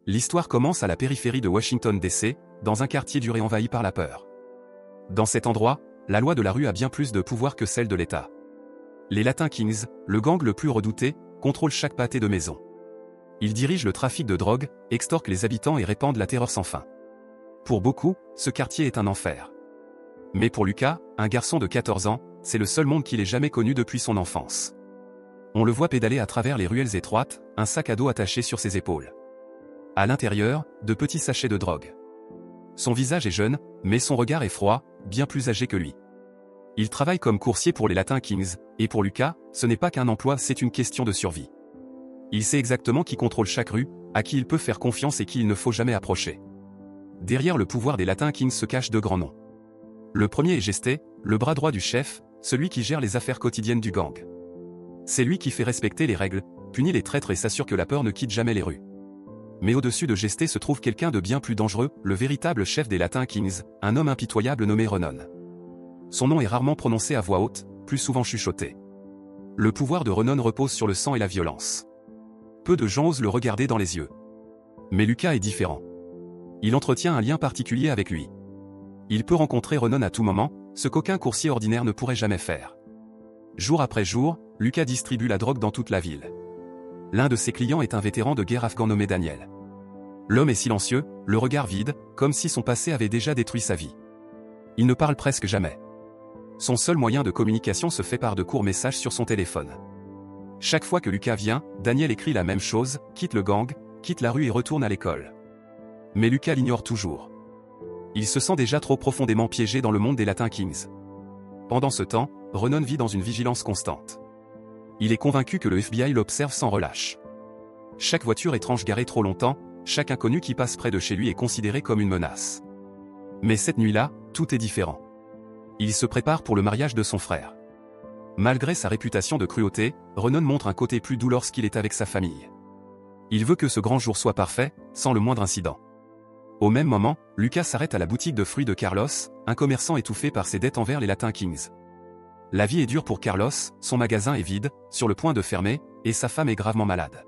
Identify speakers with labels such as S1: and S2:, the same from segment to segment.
S1: L'histoire commence à la périphérie de Washington DC, dans un quartier dur et envahi par la peur. Dans cet endroit, la loi de la rue a bien plus de pouvoir que celle de l'État. Les Latin Kings, le gang le plus redouté, contrôlent chaque pâté de maison. Ils dirigent le trafic de drogue, extorquent les habitants et répandent la terreur sans fin. Pour beaucoup, ce quartier est un enfer. Mais pour Lucas, un garçon de 14 ans, c'est le seul monde qu'il ait jamais connu depuis son enfance. On le voit pédaler à travers les ruelles étroites, un sac à dos attaché sur ses épaules. À l'intérieur, de petits sachets de drogue. Son visage est jeune, mais son regard est froid, bien plus âgé que lui. Il travaille comme coursier pour les Latin Kings, et pour Lucas, ce n'est pas qu'un emploi, c'est une question de survie. Il sait exactement qui contrôle chaque rue, à qui il peut faire confiance et qui il ne faut jamais approcher. Derrière le pouvoir des Latin Kings se cachent deux grands noms. Le premier est Geste, le bras droit du chef, celui qui gère les affaires quotidiennes du gang. C'est lui qui fait respecter les règles, punit les traîtres et s'assure que la peur ne quitte jamais les rues. Mais au-dessus de Geste se trouve quelqu'un de bien plus dangereux, le véritable chef des Latin Kings, un homme impitoyable nommé Ronon. Son nom est rarement prononcé à voix haute, plus souvent chuchoté. Le pouvoir de Ronon repose sur le sang et la violence. Peu de gens osent le regarder dans les yeux. Mais Lucas est différent. Il entretient un lien particulier avec lui. Il peut rencontrer Ronon à tout moment, ce qu'aucun coursier ordinaire ne pourrait jamais faire. Jour après jour, Lucas distribue la drogue dans toute la ville. L'un de ses clients est un vétéran de guerre afghan nommé Daniel. L'homme est silencieux, le regard vide, comme si son passé avait déjà détruit sa vie. Il ne parle presque jamais. Son seul moyen de communication se fait par de courts messages sur son téléphone. Chaque fois que Lucas vient, Daniel écrit la même chose, quitte le gang, quitte la rue et retourne à l'école. Mais Lucas l'ignore toujours. Il se sent déjà trop profondément piégé dans le monde des Latin Kings. Pendant ce temps, Ronon vit dans une vigilance constante. Il est convaincu que le FBI l'observe sans relâche. Chaque voiture étrange garée trop longtemps, chaque inconnu qui passe près de chez lui est considéré comme une menace. Mais cette nuit-là, tout est différent. Il se prépare pour le mariage de son frère. Malgré sa réputation de cruauté, Ronon montre un côté plus doux lorsqu'il est avec sa famille. Il veut que ce grand jour soit parfait, sans le moindre incident. Au même moment, Lucas s'arrête à la boutique de fruits de Carlos, un commerçant étouffé par ses dettes envers les Latin Kings. La vie est dure pour Carlos, son magasin est vide, sur le point de fermer, et sa femme est gravement malade.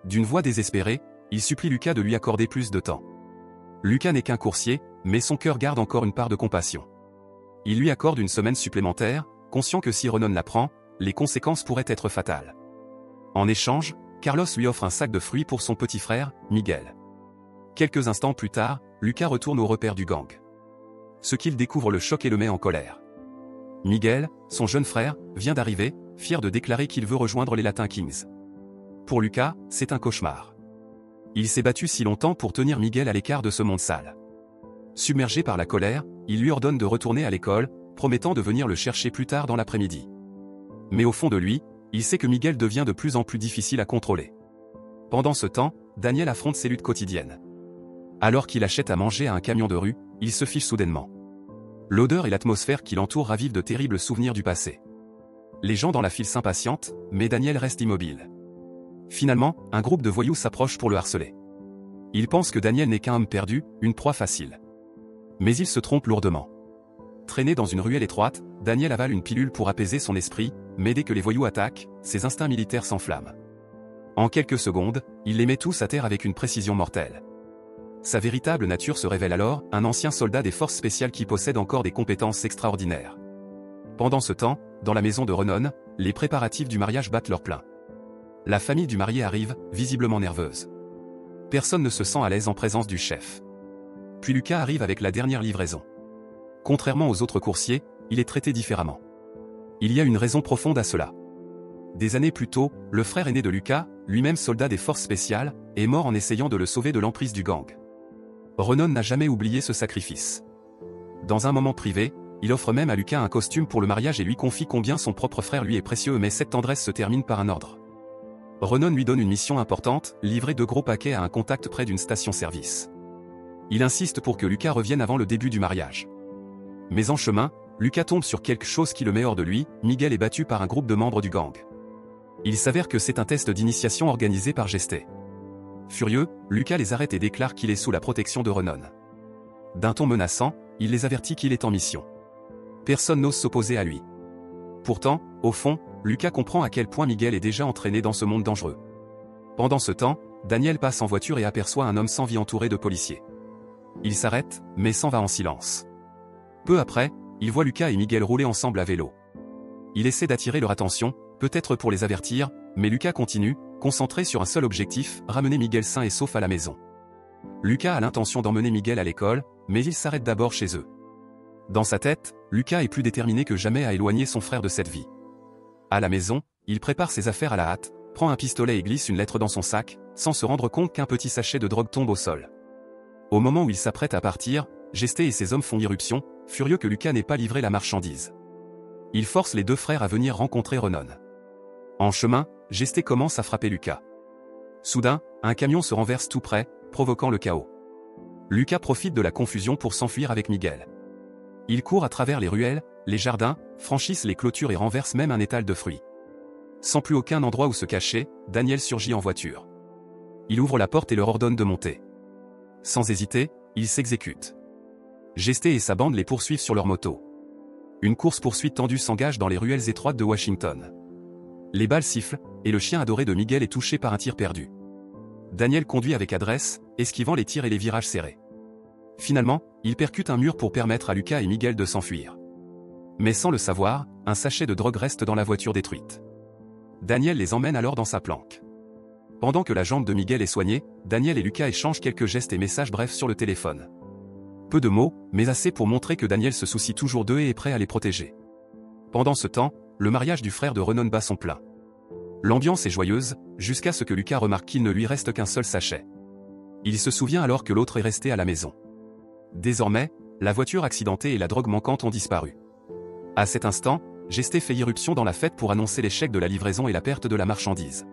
S1: D'une voix désespérée, il supplie Lucas de lui accorder plus de temps. Lucas n'est qu'un coursier, mais son cœur garde encore une part de compassion. Il lui accorde une semaine supplémentaire, conscient que si Ronon l'apprend, les conséquences pourraient être fatales. En échange, Carlos lui offre un sac de fruits pour son petit frère, Miguel. Quelques instants plus tard, Lucas retourne au repère du gang. Ce qu'il découvre le choque et le met en colère. Miguel, son jeune frère, vient d'arriver, fier de déclarer qu'il veut rejoindre les Latin Kings. Pour Lucas, c'est un cauchemar. Il s'est battu si longtemps pour tenir Miguel à l'écart de ce monde sale. Submergé par la colère, il lui ordonne de retourner à l'école, promettant de venir le chercher plus tard dans l'après-midi. Mais au fond de lui, il sait que Miguel devient de plus en plus difficile à contrôler. Pendant ce temps, Daniel affronte ses luttes quotidiennes. Alors qu'il achète à manger à un camion de rue, il se fiche soudainement. L'odeur et l'atmosphère qui l'entoure ravivent de terribles souvenirs du passé. Les gens dans la file s'impatientent, mais Daniel reste immobile. Finalement, un groupe de voyous s'approche pour le harceler. Il pense que Daniel n'est qu'un homme perdu, une proie facile. Mais il se trompe lourdement. Traîné dans une ruelle étroite, Daniel avale une pilule pour apaiser son esprit, mais dès que les voyous attaquent, ses instincts militaires s'enflamment. En quelques secondes, il les met tous à terre avec une précision mortelle. Sa véritable nature se révèle alors, un ancien soldat des forces spéciales qui possède encore des compétences extraordinaires. Pendant ce temps, dans la maison de Ronon, les préparatifs du mariage battent leur plein. La famille du marié arrive, visiblement nerveuse. Personne ne se sent à l'aise en présence du chef. Puis Lucas arrive avec la dernière livraison. Contrairement aux autres coursiers, il est traité différemment. Il y a une raison profonde à cela. Des années plus tôt, le frère aîné de Lucas, lui-même soldat des forces spéciales, est mort en essayant de le sauver de l'emprise du gang. Ronon n'a jamais oublié ce sacrifice. Dans un moment privé, il offre même à Lucas un costume pour le mariage et lui confie combien son propre frère lui est précieux, mais cette tendresse se termine par un ordre. Ronon lui donne une mission importante, livrer 2 gros paquets à un contact près d'une station-service. Il insiste pour que Lucas revienne avant le début du mariage. Mais en chemin, Lucas tombe sur quelque chose qui le met hors de lui, Miguel est battu par un groupe de membres du gang. Il s'avère que c'est un test d'initiation organisé par Geste. Furieux, Lucas les arrête et déclare qu'il est sous la protection de Ronon. D'un ton menaçant, il les avertit qu'il est en mission. Personne n'ose s'opposer à lui. Pourtant, au fond, Lucas comprend à quel point Miguel est déjà entraîné dans ce monde dangereux. Pendant ce temps, Daniel passe en voiture et aperçoit un homme sans vie entouré de policiers. Il s'arrête, mais s'en va en silence. Peu après, il voit Lucas et Miguel rouler ensemble à vélo. Il essaie d'attirer leur attention, peut-être pour les avertir, mais Lucas continue, concentré sur un seul objectif, ramener Miguel sain et sauf à la maison. Lucas a l'intention d'emmener Miguel à l'école, mais il s'arrête d'abord chez eux. Dans sa tête, Lucas est plus déterminé que jamais à éloigner son frère de cette vie. À la maison, il prépare ses affaires à la hâte, prend un pistolet et glisse une lettre dans son sac, sans se rendre compte qu'un petit sachet de drogue tombe au sol. Au moment où il s'apprête à partir, Gesté et ses hommes font irruption, furieux que Lucas n'ait pas livré la marchandise. Il force les deux frères à venir rencontrer Renon. En chemin, Gesté commence à frapper Lucas. Soudain, un camion se renverse tout près, provoquant le chaos. Lucas profite de la confusion pour s'enfuir avec Miguel. Il court à travers les ruelles, les jardins, franchissent les clôtures et renverse même un étal de fruits. Sans plus aucun endroit où se cacher, Daniel surgit en voiture. Il ouvre la porte et leur ordonne de monter. Sans hésiter, il s'exécute. Gesté et sa bande les poursuivent sur leur moto. Une course-poursuite tendue s'engage dans les ruelles étroites de Washington. Les balles sifflent, et le chien adoré de Miguel est touché par un tir perdu. Daniel conduit avec adresse, esquivant les tirs et les virages serrés. Finalement, il percute un mur pour permettre à Lucas et Miguel de s'enfuir. Mais sans le savoir, un sachet de drogue reste dans la voiture détruite. Daniel les emmène alors dans sa planque. Pendant que la jambe de Miguel est soignée, Daniel et Lucas échangent quelques gestes et messages brefs sur le téléphone. Peu de mots, mais assez pour montrer que Daniel se soucie toujours d'eux et est prêt à les protéger. Pendant ce temps, le mariage du frère de Renon bat son plein. L'ambiance est joyeuse, jusqu'à ce que Lucas remarque qu'il ne lui reste qu'un seul sachet. Il se souvient alors que l'autre est resté à la maison. Désormais, la voiture accidentée et la drogue manquante ont disparu. À cet instant, Gesté fait irruption dans la fête pour annoncer l'échec de la livraison et la perte de la marchandise.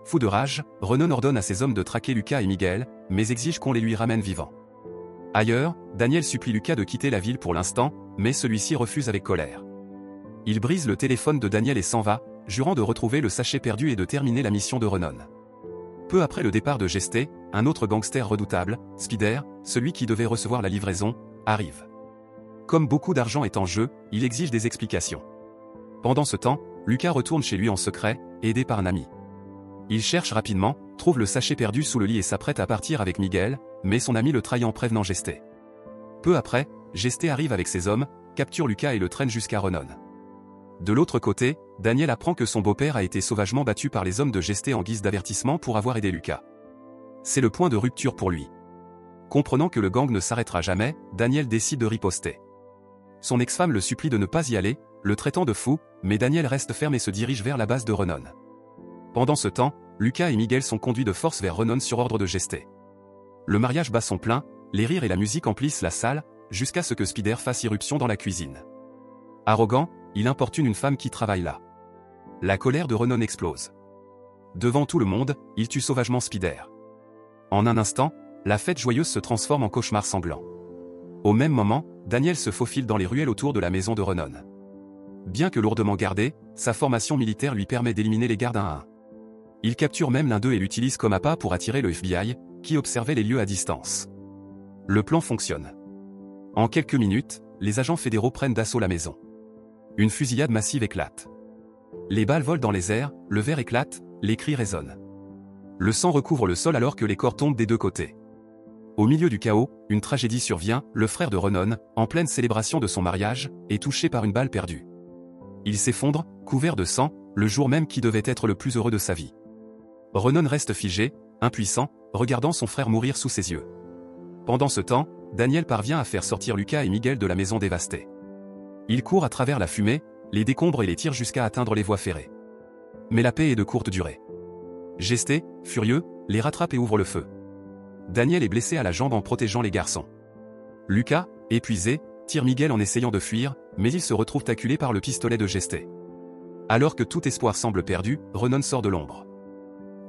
S1: Fou de rage, Renon ordonne à ses hommes de traquer Lucas et Miguel, mais exige qu'on les lui ramène vivants. Ailleurs, Daniel supplie Lucas de quitter la ville pour l'instant, mais celui-ci refuse avec colère. Il brise le téléphone de Daniel et s'en va, jurant de retrouver le sachet perdu et de terminer la mission de Renon. Peu après le départ de Gesté, un autre gangster redoutable, Spider, celui qui devait recevoir la livraison, arrive. Comme beaucoup d'argent est en jeu, il exige des explications. Pendant ce temps, Lucas retourne chez lui en secret, aidé par un ami. Il cherche rapidement, trouve le sachet perdu sous le lit et s'apprête à partir avec Miguel, mais son ami le trahit en prévenant Gesté. Peu après, Gesté arrive avec ses hommes, capture Lucas et le traîne jusqu'à Renon. De l'autre côté, Daniel apprend que son beau-père a été sauvagement battu par les hommes de Gesté en guise d'avertissement pour avoir aidé Lucas. C'est le point de rupture pour lui. Comprenant que le gang ne s'arrêtera jamais, Daniel décide de riposter. Son ex-femme le supplie de ne pas y aller, le traitant de fou, mais Daniel reste ferme et se dirige vers la base de Renon. Pendant ce temps, Lucas et Miguel sont conduits de force vers Renon sur ordre de Gesté. Le mariage bat son plein, les rires et la musique emplissent la salle, jusqu'à ce que Spider fasse irruption dans la cuisine. Arrogant, il importune une femme qui travaille là. La colère de Renon explose. Devant tout le monde, il tue sauvagement Spider. En un instant, la fête joyeuse se transforme en cauchemar sanglant. Au même moment, Daniel se faufile dans les ruelles autour de la maison de Renon. Bien que lourdement gardé, sa formation militaire lui permet d'éliminer les gardes un à un. Il capture même l'un d'eux et l'utilise comme appât pour attirer le FBI, qui observait les lieux à distance. Le plan fonctionne. En quelques minutes, les agents fédéraux prennent d'assaut la maison. Une fusillade massive éclate. Les balles volent dans les airs, le verre éclate, les cris résonnent. Le sang recouvre le sol alors que les corps tombent des deux côtés. Au milieu du chaos, une tragédie survient, le frère de Renon, en pleine célébration de son mariage, est touché par une balle perdue. Il s'effondre, couvert de sang, le jour même qui devait être le plus heureux de sa vie. Renon reste figé, impuissant, regardant son frère mourir sous ses yeux. Pendant ce temps, Daniel parvient à faire sortir Lucas et Miguel de la maison dévastée. Il court à travers la fumée, les décombres et les tire jusqu'à atteindre les voies ferrées. Mais la paix est de courte durée. Gesté, furieux, les rattrape et ouvre le feu. Daniel est blessé à la jambe en protégeant les garçons. Lucas, épuisé, tire Miguel en essayant de fuir, mais il se retrouve acculé par le pistolet de Gesté. Alors que tout espoir semble perdu, Renon sort de l'ombre.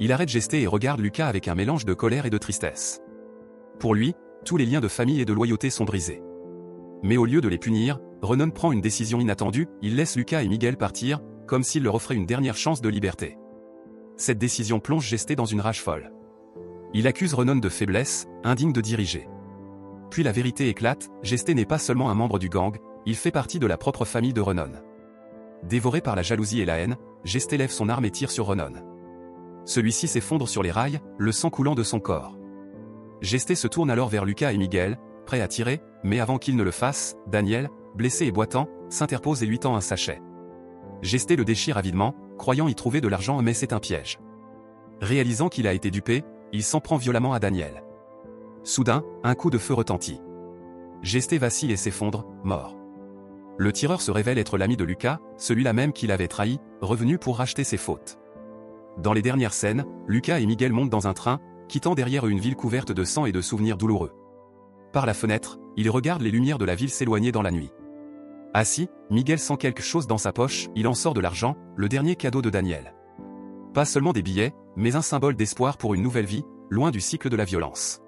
S1: Il arrête Gesté et regarde Lucas avec un mélange de colère et de tristesse. Pour lui, tous les liens de famille et de loyauté sont brisés. Mais au lieu de les punir, Renon prend une décision inattendue, il laisse Lucas et Miguel partir, comme s'il leur offrait une dernière chance de liberté. Cette décision plonge Gesté dans une rage folle. Il accuse Renon de faiblesse, indigne de diriger. Puis la vérité éclate, Gesté n'est pas seulement un membre du gang, il fait partie de la propre famille de Renon. Dévoré par la jalousie et la haine, Gesté lève son arme et tire sur Renon. Celui-ci s'effondre sur les rails, le sang coulant de son corps. Gesté se tourne alors vers Lucas et Miguel, prêt à tirer, mais avant qu'il ne le fasse, Daniel, blessé et boitant, s'interpose et lui tend un sachet. Gesté le déchire avidement, croyant y trouver de l'argent mais c'est un piège. Réalisant qu'il a été dupé, il s'en prend violemment à Daniel. Soudain, un coup de feu retentit. Gesté vacille et s'effondre, mort. Le tireur se révèle être l'ami de Lucas, celui-là même qui l'avait trahi, revenu pour racheter ses fautes. Dans les dernières scènes, Lucas et Miguel montent dans un train, quittant derrière une ville couverte de sang et de souvenirs douloureux. Par la fenêtre, ils regardent les lumières de la ville s'éloigner dans la nuit. Assis, Miguel sent quelque chose dans sa poche, il en sort de l'argent, le dernier cadeau de Daniel. Pas seulement des billets, mais un symbole d'espoir pour une nouvelle vie, loin du cycle de la violence.